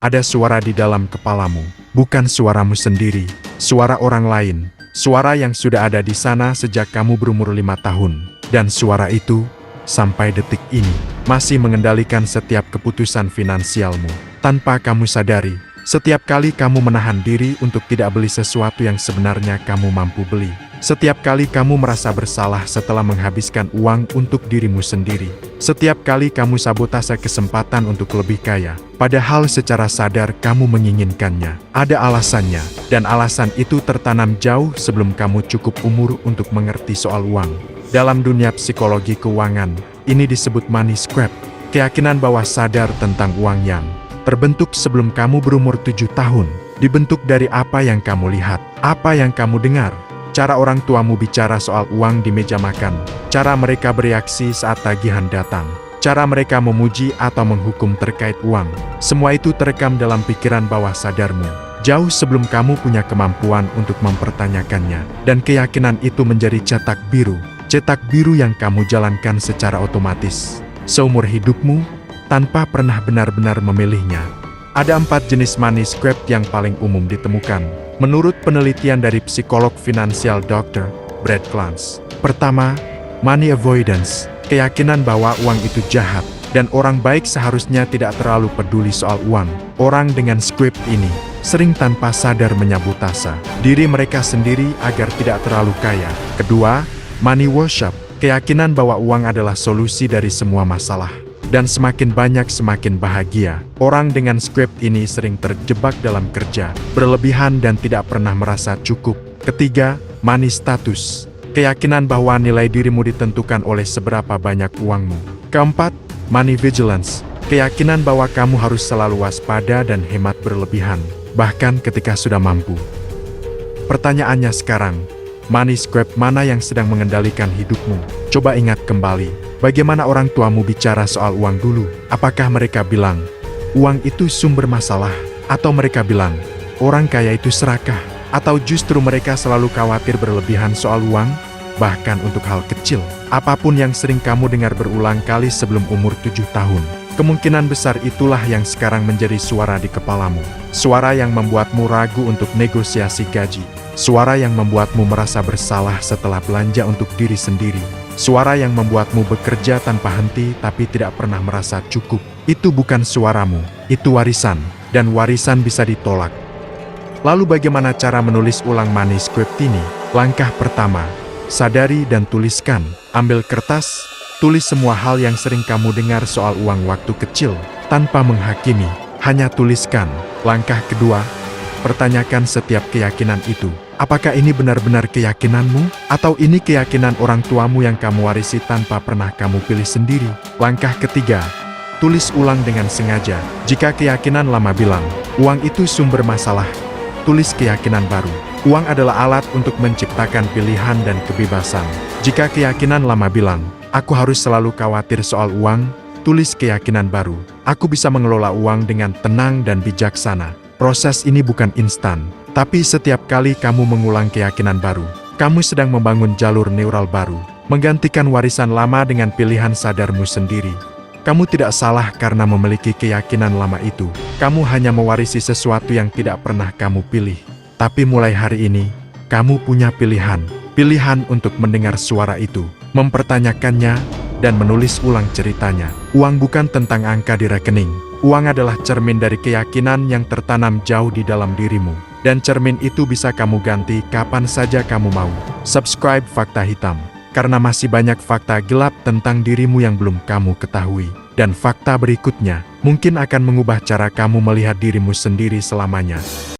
ada suara di dalam kepalamu, bukan suaramu sendiri, suara orang lain, suara yang sudah ada di sana sejak kamu berumur 5 tahun. Dan suara itu, sampai detik ini, masih mengendalikan setiap keputusan finansialmu. Tanpa kamu sadari, setiap kali kamu menahan diri untuk tidak beli sesuatu yang sebenarnya kamu mampu beli. Setiap kali kamu merasa bersalah setelah menghabiskan uang untuk dirimu sendiri. Setiap kali kamu sabotase kesempatan untuk lebih kaya, padahal secara sadar kamu menginginkannya. Ada alasannya, dan alasan itu tertanam jauh sebelum kamu cukup umur untuk mengerti soal uang. Dalam dunia psikologi keuangan, ini disebut money script, keyakinan bawah sadar tentang uang yang terbentuk sebelum kamu berumur 7 tahun, dibentuk dari apa yang kamu lihat, apa yang kamu dengar, cara orang tuamu bicara soal uang di meja makan, cara mereka bereaksi saat tagihan datang, cara mereka memuji atau menghukum terkait uang. Semua itu terekam dalam pikiran bawah sadarmu, jauh sebelum kamu punya kemampuan untuk mempertanyakannya. Dan keyakinan itu menjadi cetak biru yang kamu jalankan secara otomatis seumur hidupmu, tanpa pernah benar-benar memilihnya. Ada 4 jenis money script yang paling umum ditemukan, menurut penelitian dari psikolog finansial Dr. Brad Clance. Pertama, money avoidance, keyakinan bahwa uang itu jahat, dan orang baik seharusnya tidak terlalu peduli soal uang. Orang dengan script ini sering tanpa sadar menyabotase diri mereka sendiri agar tidak terlalu kaya. Kedua, money worship, keyakinan bahwa uang adalah solusi dari semua masalah, dan semakin banyak semakin bahagia. Orang dengan script ini sering terjebak dalam kerja berlebihan dan tidak pernah merasa cukup. Ketiga, money status, keyakinan bahwa nilai dirimu ditentukan oleh seberapa banyak uangmu. Keempat, money vigilance, keyakinan bahwa kamu harus selalu waspada dan hemat berlebihan, bahkan ketika sudah mampu. Pertanyaannya sekarang, money script mana yang sedang mengendalikan hidupmu? Coba ingat kembali, bagaimana orang tuamu bicara soal uang dulu? Apakah mereka bilang, uang itu sumber masalah? Atau mereka bilang, orang kaya itu serakah? Atau justru mereka selalu khawatir berlebihan soal uang? Bahkan untuk hal kecil, apapun yang sering kamu dengar berulang kali sebelum umur 7 tahun. Kemungkinan besar itulah yang sekarang menjadi suara di kepalamu. Suara yang membuatmu ragu untuk negosiasi gaji. Suara yang membuatmu merasa bersalah setelah belanja untuk diri sendiri. Suara yang membuatmu bekerja tanpa henti tapi tidak pernah merasa cukup. Itu bukan suaramu, itu warisan, dan warisan bisa ditolak. Lalu bagaimana cara menulis ulang money script ini? Langkah pertama, sadari dan tuliskan. Ambil kertas, tulis semua hal yang sering kamu dengar soal uang waktu kecil, tanpa menghakimi, hanya tuliskan. Langkah kedua, pertanyakan setiap keyakinan itu. Apakah ini benar-benar keyakinanmu? Atau ini keyakinan orang tuamu yang kamu warisi tanpa pernah kamu pilih sendiri? Langkah ketiga, tulis ulang dengan sengaja. Jika keyakinan lama bilang, uang itu sumber masalah, tulis keyakinan baru. Uang adalah alat untuk menciptakan pilihan dan kebebasan. Jika keyakinan lama bilang, aku harus selalu khawatir soal uang, tulis keyakinan baru. Aku bisa mengelola uang dengan tenang dan bijaksana. Proses ini bukan instan, tapi setiap kali kamu mengulang keyakinan baru, kamu sedang membangun jalur neural baru, menggantikan warisan lama dengan pilihan sadarmu sendiri. Kamu tidak salah karena memiliki keyakinan lama itu. Kamu hanya mewarisi sesuatu yang tidak pernah kamu pilih. Tapi mulai hari ini, kamu punya pilihan. Pilihan untuk mendengar suara itu, mempertanyakannya, dan menulis ulang ceritanya. Uang bukan tentang angka di rekening. Uang adalah cermin dari keyakinan yang tertanam jauh di dalam dirimu. Dan cermin itu bisa kamu ganti kapan saja kamu mau. Subscribe Fakta Hitam, karena masih banyak fakta gelap tentang dirimu yang belum kamu ketahui. Dan fakta berikutnya, mungkin akan mengubah cara kamu melihat dirimu sendiri selamanya.